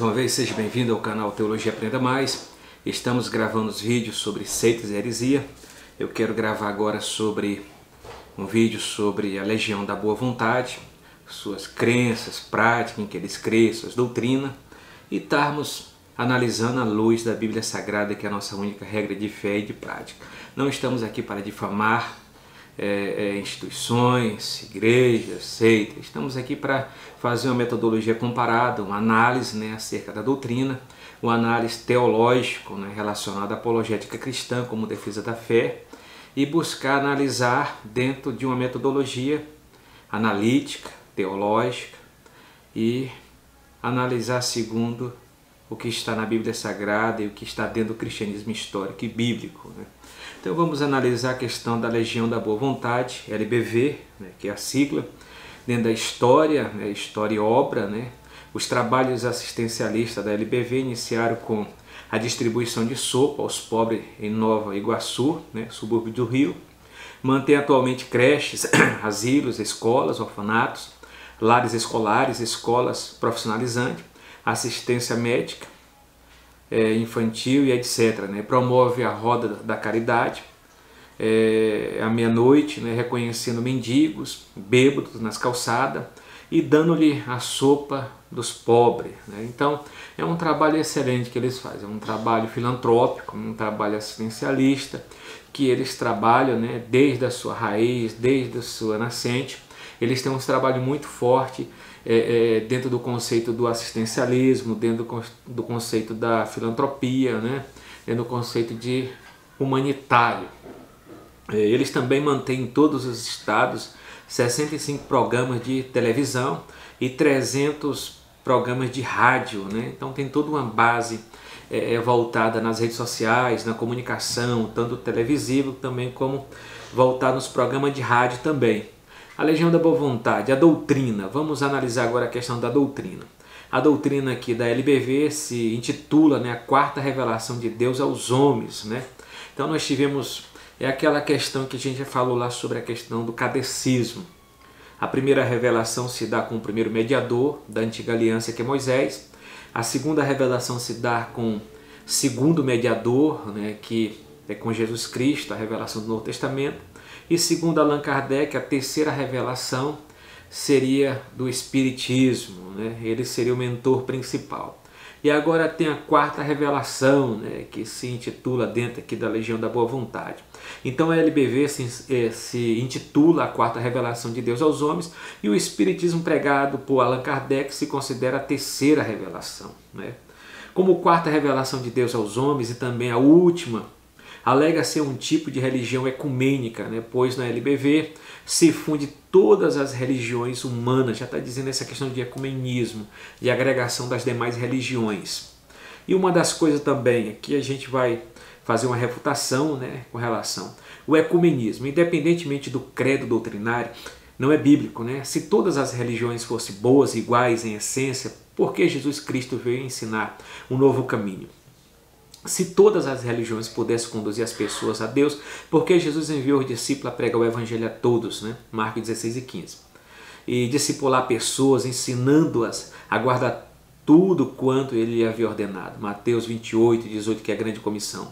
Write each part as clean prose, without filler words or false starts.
uma vez, seja bem-vindo ao canal Teologia Aprenda Mais. Estamos gravando os vídeos sobre seitas e heresia. Eu quero gravar agora um vídeo sobre a Legião da Boa Vontade, suas crenças, práticas em que eles creem, suas doutrinas, e estarmos analisando à luz da Bíblia Sagrada, que é a nossa única regra de fé e de prática. Não estamos aqui para difamar instituições, igrejas, seitas. Estamos aqui para fazer uma metodologia comparada, uma análise acerca da doutrina, uma análise teológica relacionada à apologética cristã como defesa da fé, e buscar analisar dentro de uma metodologia analítica, teológica, e analisar segundo o que está na Bíblia Sagrada e o que está dentro do cristianismo histórico e bíblico. Então vamos analisar a questão da Legião da Boa Vontade, LBV, que é a sigla, dentro da história, história e obra. Os trabalhos assistencialistas da LBV iniciaram com a distribuição de sopa aos pobres em Nova Iguaçu, subúrbio do Rio. Mantém atualmente creches, asilos, escolas, orfanatos, lares escolares, escolas profissionalizantes, assistência médica, infantil e etc. Promove a roda da caridade à meia-noite, reconhecendo mendigos, bêbados nas calçadas e dando-lhe a sopa dos pobres. Então é um trabalho excelente que eles fazem, é um trabalho filantrópico, um trabalho assistencialista, que eles trabalham desde a sua raiz, desde a sua nascente. Eles têm um trabalho muito forte dentro do conceito do assistencialismo, dentro do conceito da filantropia, dentro do conceito de humanitário. Eles também mantêm em todos os estados 65 programas de televisão e 300 programas de rádio. Então tem toda uma base voltada nas redes sociais, na comunicação, tanto televisivo também como voltada nos programas de rádio também. A Legião da Boa Vontade, a doutrina. Vamos analisar agora a questão da doutrina. A doutrina aqui da LBV se intitula a quarta revelação de Deus aos homens. Então nós tivemos aquela questão que a gente já falou lá sobre a questão do catecismo. A primeira revelação se dá com o primeiro mediador da antiga aliança, que é Moisés. A segunda revelação se dá com o segundo mediador, que é com Jesus Cristo, a revelação do Novo Testamento. E segundo Allan Kardec, a terceira revelação seria do Espiritismo, ele seria o mentor principal. E agora tem a quarta revelação, que se intitula dentro aqui da Legião da Boa Vontade. Então a LBV se intitula a quarta revelação de Deus aos homens, e o Espiritismo pregado por Allan Kardec se considera a terceira revelação. Como quarta revelação de Deus aos homens e também a última, alega ser um tipo de religião ecumênica, pois na LBV se funde todas as religiões humanas, já está dizendo essa questão de ecumenismo, de agregação das demais religiões. E uma das coisas também, aqui a gente vai fazer uma refutação com relação ao ecumenismo, independentemente do credo doutrinário, não é bíblico. Se todas as religiões fossem boas, iguais em essência, por que Jesus Cristo veio ensinar um novo caminho? Se todas as religiões pudessem conduzir as pessoas a Deus, por que Jesus enviou os discípulos a pregar o Evangelho a todos? Marcos 16 e 15. E discipular pessoas, ensinando-as a guardar tudo quanto ele havia ordenado. Mateus 28 e 18, que é a grande comissão.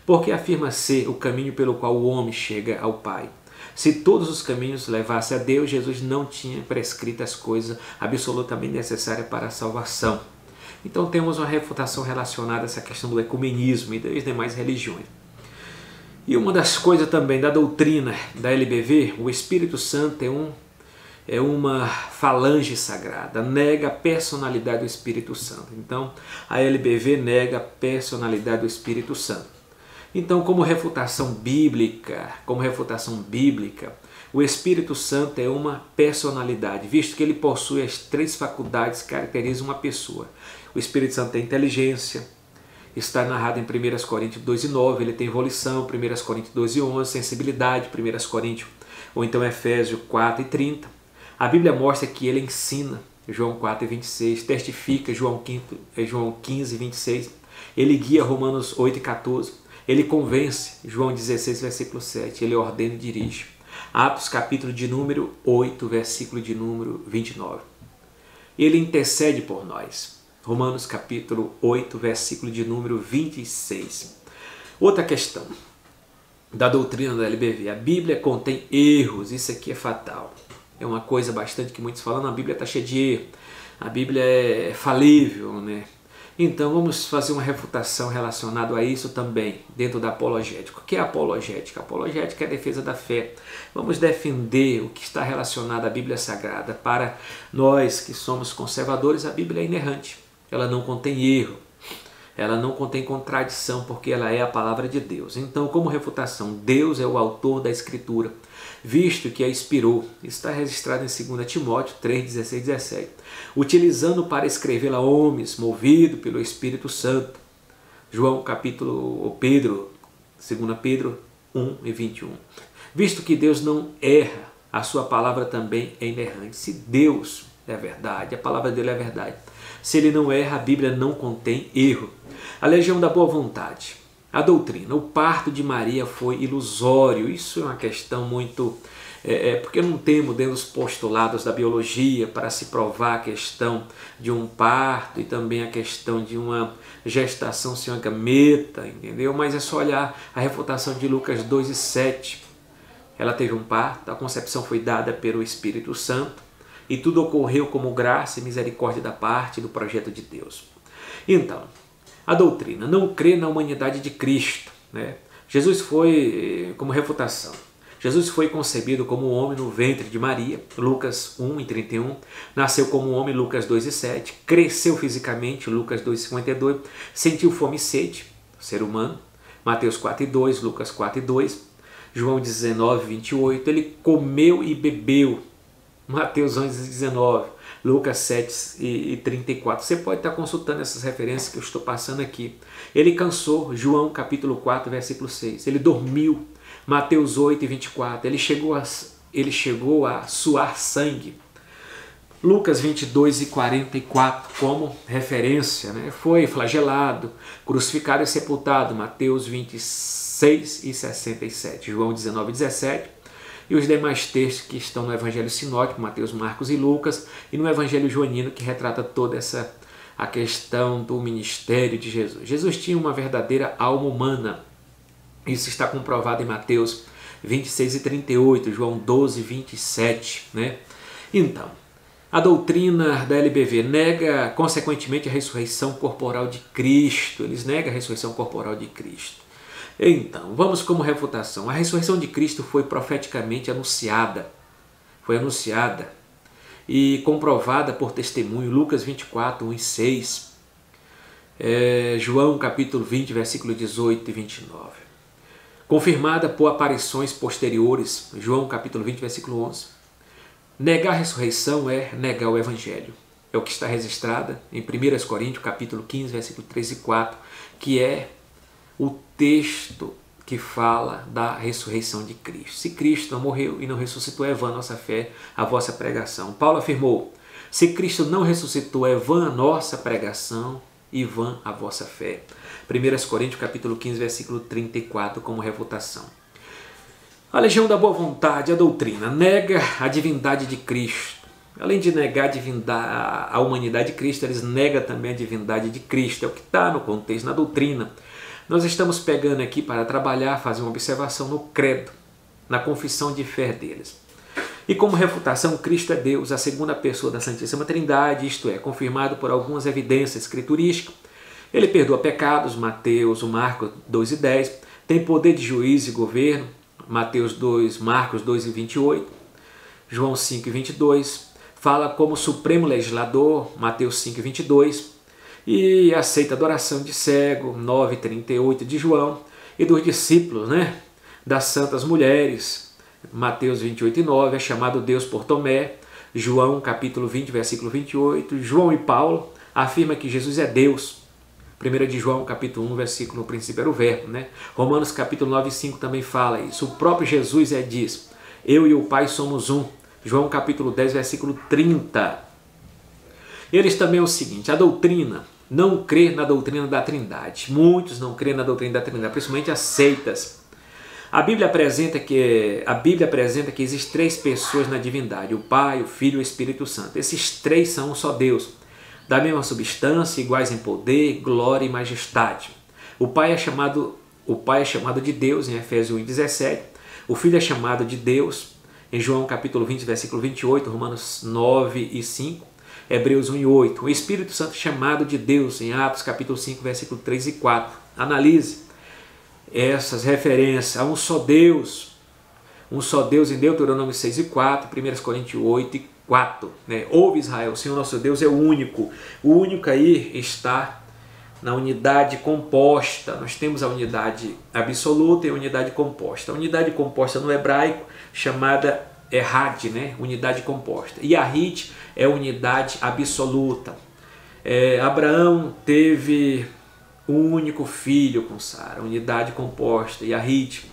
Porque afirma ser o caminho pelo qual o homem chega ao Pai. Se todos os caminhos levassem a Deus, Jesus não tinha prescrito as coisas absolutamente necessárias para a salvação. Então temos uma refutação relacionada a essa questão do ecumenismo e das demais religiões. E uma das coisas também da doutrina da LBV, o Espírito Santo é uma falange sagrada, nega a personalidade do Espírito Santo. Então a LBV nega a personalidade do Espírito Santo. Então, como refutação bíblica, o Espírito Santo é uma personalidade, visto que ele possui as três faculdades que caracterizam uma pessoa. O Espírito Santo tem inteligência, está narrado em 1 Coríntios 2 e 9, ele tem volição, 1 Coríntios 2 e 11, sensibilidade, 1 Coríntios, ou então Efésios 4 e 30. A Bíblia mostra que ele ensina, João 4 e 26, testifica, João 15 e 26, ele guia, Romanos 8 e 14, ele convence, João 16, versículo 7, ele ordena e dirige. Atos capítulo de número 8, versículo de número 29. Ele intercede por nós. Romanos capítulo 8, versículo de número 26. Outra questão da doutrina da LBV. A Bíblia contém erros, isso aqui é fatal. É uma coisa bastante que muitos falam, a Bíblia está cheia de erro, a Bíblia é falível, né? Então vamos fazer uma refutação relacionada a isso também, dentro da apologética. O que é apologética? Apologética é a defesa da fé. Vamos defender o que está relacionado à Bíblia Sagrada. Para nós que somos conservadores, a Bíblia é inerrante, ela não contém erro. Ela não contém contradição, porque ela é a palavra de Deus. Então, como refutação, Deus é o autor da Escritura, visto que a inspirou. Está registrado em 2 Timóteo 3, 16 e 17. Utilizando para escrevê-la a homens, movido pelo Espírito Santo. João capítulo, Pedro, 2 Pedro 1 e 21. Visto que Deus não erra, a sua palavra também é inerrante. Se Deus é verdade, a palavra dele é verdade. Se ele não erra, a Bíblia não contém erro. A legião da boa vontade. A doutrina. O parto de Maria foi ilusório. Isso é uma questão muito... porque não temos dentro dos postulados da biologia para se provar a questão de um parto e também a questão de uma gestação sem uma gameta, entendeu? Mas é só olhar a refutação de Lucas 2 e 7. Ela teve um parto, a concepção foi dada pelo Espírito Santo e tudo ocorreu como graça e misericórdia da parte do projeto de Deus. Então, a doutrina não crê na humanidade de Cristo, né? Jesus foi, como refutação, Jesus foi concebido como homem no ventre de Maria, Lucas 1 e 31, nasceu como homem, Lucas 2 e 7, cresceu fisicamente, Lucas 2 e 52, sentiu fome e sede, ser humano, Mateus 4 e 2, Lucas 4 e 2, João 19 e 28, ele comeu e bebeu, Mateus 11 e 19, Lucas 7 e 34. Você pode estar consultando essas referências que eu estou passando aqui. Ele cansou, João capítulo 4, versículo 6. Ele dormiu, Mateus 8 e 24. Ele chegou a suar sangue. Lucas 22 e 44 como referência, né? Foi flagelado, crucificado e sepultado, Mateus 26 e 67. João 19 e 17. E os demais textos que estão no Evangelho Sinótico, Mateus, Marcos e Lucas, e no Evangelho Joanino, que retrata toda a questão do ministério de Jesus. Jesus tinha uma verdadeira alma humana. Isso está comprovado em Mateus 26 e 38, João 12 e 27. Né? Então, a doutrina da LBV nega, consequentemente, a ressurreição corporal de Cristo. Eles negam a ressurreição corporal de Cristo. Então, vamos como refutação. A ressurreição de Cristo foi profeticamente anunciada. Foi anunciada e comprovada por testemunho. Lucas 24, 1 e 6. João capítulo 20, versículo 18 e 29. Confirmada por aparições posteriores. João capítulo 20, versículo 11. Negar a ressurreição é negar o Evangelho. É o que está registrado em 1 Coríntios capítulo 15, versículo 3 e 4, que é o texto que fala da ressurreição de Cristo. Se Cristo não morreu e não ressuscitou, é vã a nossa fé, a vossa pregação. Paulo afirmou, se Cristo não ressuscitou, é vã a nossa pregação e vã a vossa fé. 1 Coríntios capítulo 15, versículo 34, como refutação. A legião da boa vontade, a doutrina, nega a divindade de Cristo. Além de negar a humanidade de Cristo, eles negam também a divindade de Cristo. É o que está no contexto, na doutrina. Nós estamos pegando aqui para trabalhar, fazer uma observação no credo, na confissão de fé deles. E como refutação, Cristo é Deus, a segunda pessoa da Santíssima Trindade, isto é, confirmado por algumas evidências escriturísticas. Ele perdoa pecados, Mateus, Marcos 2 e 10, tem poder de juízo e governo, Mateus 2, Marcos 2 e 28, João 5 e 22, fala como supremo legislador, Mateus 5 e 22, e aceita a adoração de cego, 9 e 38 de João, e dos discípulos, né, das santas mulheres, Mateus 28 e 9, é chamado Deus por Tomé, João capítulo 20, versículo 28, João e Paulo afirma que Jesus é Deus, 1 de João capítulo 1, versículo, no princípio era o verbo, né? Romanos capítulo 9 e 5 também fala isso, o próprio Jesus diz, eu e o Pai somos um, João capítulo 10, versículo 30. Eles também é o seguinte, a doutrina não crê na doutrina da Trindade. Muitos não crêem na doutrina da Trindade, principalmente as seitas. A Bíblia apresenta que existem três pessoas na divindade, o Pai, o Filho e o Espírito Santo. Esses três são um só Deus. da mesma substância, iguais em poder, glória e majestade. O Pai é chamado de Deus, em Efésios 1:17. O Filho é chamado de Deus, em João capítulo 20, versículo 28, Romanos 9:5, Hebreus 1:8. O Espírito Santo é chamado de Deus, em Atos capítulo 5, versículo 3 e 4. Analise essas referências a um só Deus em Deuteronômio 6:4, 1 Coríntios 8:4. Ouve Israel, o Senhor nosso Deus é o único. O único aí está na unidade composta. Nós temos a unidade absoluta e a unidade composta. A unidade composta no hebraico chamada Errad, unidade composta. E Yahid é unidade absoluta. Abraão teve um único filho com Sara, unidade composta, Yahid,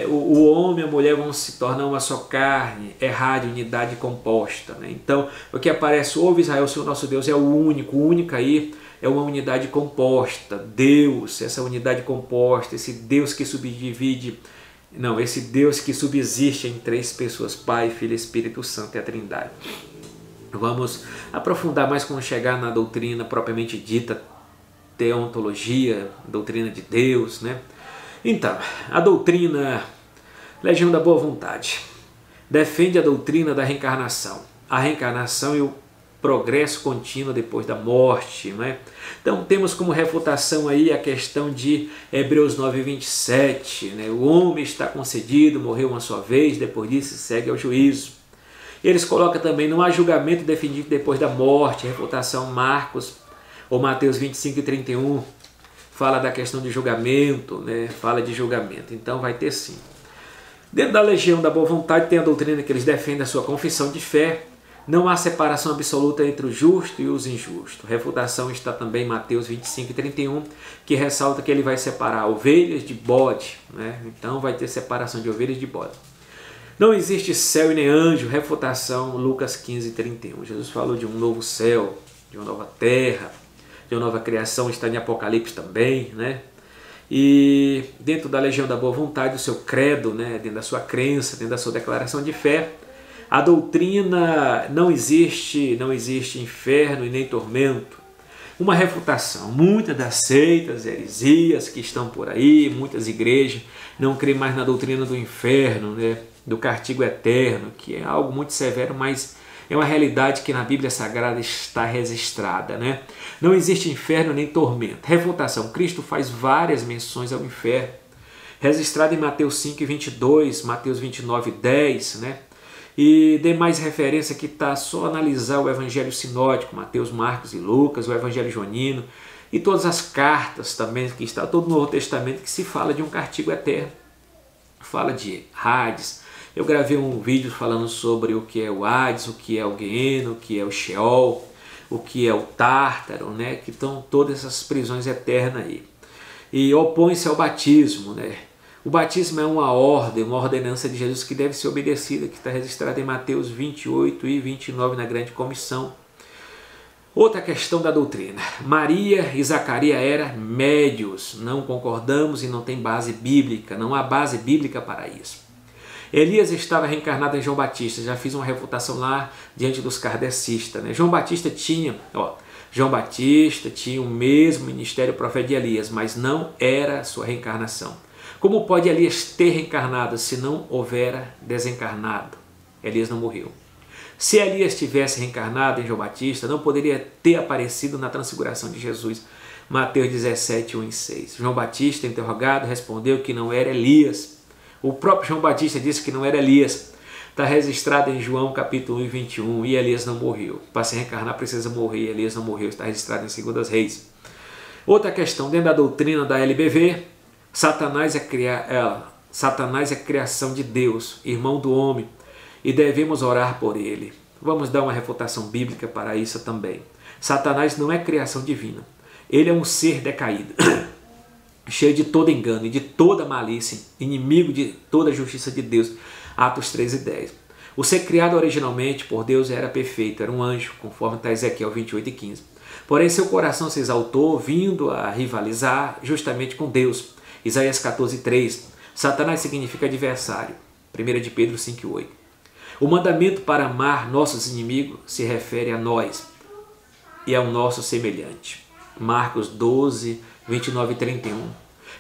o homem e a mulher vão se tornar uma só carne, Errad, unidade composta. Então, o que aparece, ouve Israel, o Senhor nosso Deus é o único aí é uma unidade composta, Deus, essa unidade composta, esse Deus que esse Deus que subsiste em três pessoas, Pai, Filho e Espírito Santo, é a Trindade. Vamos aprofundar mais quando chegar na doutrina propriamente dita, teontologia, doutrina de Deus, Então, a doutrina, Legião da Boa Vontade, defende a doutrina da reencarnação. A reencarnação e o progresso contínuo depois da morte, Então temos como refutação aí a questão de Hebreus 9:27, O homem está concedido, morreu uma só vez, depois disso segue ao juízo. Eles colocam também, não há julgamento definido depois da morte, refutação Marcos ou Mateus 25:31, fala da questão de julgamento, fala de julgamento, então vai ter sim. Dentro da Legião da Boa Vontade tem a doutrina que eles defendem a sua confissão de fé. Não há separação absoluta entre o justo e os injustos. Refutação está também em Mateus 25:31, que ressalta que ele vai separar ovelhas de bode. Então vai ter separação de ovelhas de bode. Não existe céu e nem anjo. Refutação Lucas 15:31. Jesus falou de um novo céu, de uma nova terra, de uma nova criação, está em Apocalipse também. E dentro da Legião da Boa Vontade, do seu credo, dentro da sua crença, dentro da sua declaração de fé, a doutrina não existe inferno e nem tormento. Uma refutação. Muitas das seitas, heresias que estão por aí, muitas igrejas não creem mais na doutrina do inferno, do castigo eterno, que é algo muito severo, mas é uma realidade que na Bíblia Sagrada está registrada. Não existe inferno nem tormento. Refutação. Cristo faz várias menções ao inferno. Registrado em Mateus 5:22, Mateus 29:10, E demais referência que está só analisar o Evangelho Sinótico, Mateus, Marcos e Lucas, o Evangelho Joanino e todas as cartas também, que está todo o Novo Testamento, que se fala de um castigo eterno. Fala de Hades. Eu gravei um vídeo falando sobre o que é o Hades, o que é o Guieno, o que é o Sheol, o que é o Tártaro, que estão todas essas prisões eternas aí. E opõe-se ao batismo, O batismo é uma ordem, uma ordenança de Jesus que deve ser obedecida, que está registrada em Mateus 28 e 29 na Grande Comissão. Outra questão da doutrina. Maria e Zacarias eram médios. Não concordamos e não tem base bíblica. Não há base bíblica para isso. Elias estava reencarnado em João Batista. Já fiz uma refutação lá diante dos kardecistas. João Batista tinha o mesmo ministério profeta de Elias, mas não era sua reencarnação. Como pode Elias ter reencarnado se não houvera desencarnado? Elias não morreu. Se Elias tivesse reencarnado em João Batista, não poderia ter aparecido na transfiguração de Jesus. Mateus 17:1-6. João Batista, interrogado, respondeu que não era Elias. O próprio João Batista disse que não era Elias. Está registrado em João capítulo 1:21. E Elias não morreu. Para se reencarnar precisa morrer. Elias não morreu. Está registrado em 2 Reis. Outra questão, dentro da doutrina da LBV, Satanás é criação de Deus, irmão do homem, e devemos orar por ele. Vamos dar uma refutação bíblica para isso também. Satanás não é criação divina. Ele é um ser decaído, cheio de todo engano e de toda malícia, inimigo de toda a justiça de Deus. Atos 13:10. O ser criado originalmente por Deus era perfeito, era um anjo, conforme está Ezequiel 28:15. Porém, seu coração se exaltou, vindo a rivalizar justamente com Deus. Isaías 14:3. Satanás significa adversário. 1 de Pedro 5:8. O mandamento para amar nossos inimigos se refere a nós. e ao nosso semelhante. Marcos 12, 29 e 31.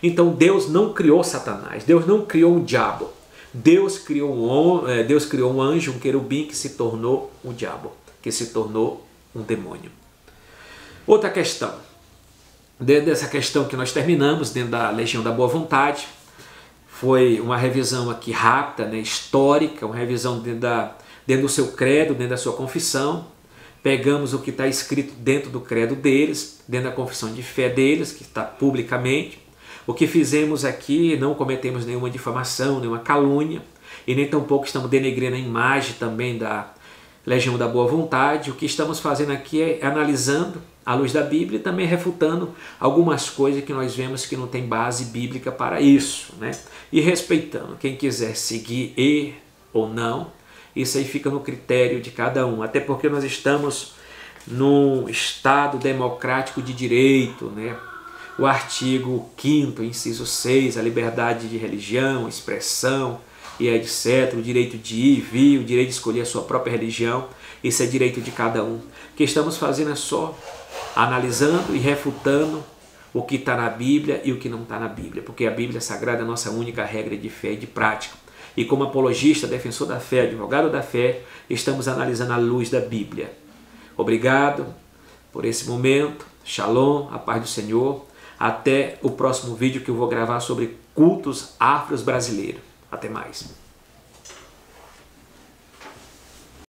Então Deus não criou Satanás, Deus não criou o diabo. Deus criou um anjo, um querubim que se tornou um diabo, que se tornou um demônio. Outra questão, dentro dessa questão que nós terminamos, dentro da Legião da Boa Vontade, foi uma revisão aqui rápida, né, histórica, uma revisão dentro do seu credo, dentro da sua confissão. Pegamos o que está escrito dentro do credo deles, dentro da confissão de fé deles, que está publicamente. O que fizemos aqui, não cometemos nenhuma difamação, nenhuma calúnia, e nem tampouco estamos denegrindo a imagem também da Legião da Boa Vontade. O que estamos fazendo aqui é analisando à luz da Bíblia e também refutando algumas coisas que nós vemos que não tem base bíblica para isso, né? E respeitando. Quem quiser seguir ou não, isso aí fica no critério de cada um, até porque nós estamos num Estado democrático de direito, né? O artigo 5º, inciso 6, a liberdade de religião, expressão e etc., o direito de ir e vir, o direito de escolher a sua própria religião, isso é direito de cada um. O que estamos fazendo é só analisando e refutando o que está na Bíblia e o que não está na Bíblia, porque a Bíblia Sagrada é a nossa única regra de fé e de prática. E como apologista, defensor da fé, advogado da fé, estamos analisando à luz da Bíblia. Obrigado por esse momento. Shalom, a paz do Senhor. Até o próximo vídeo que eu vou gravar sobre cultos afros brasileiros. Até mais.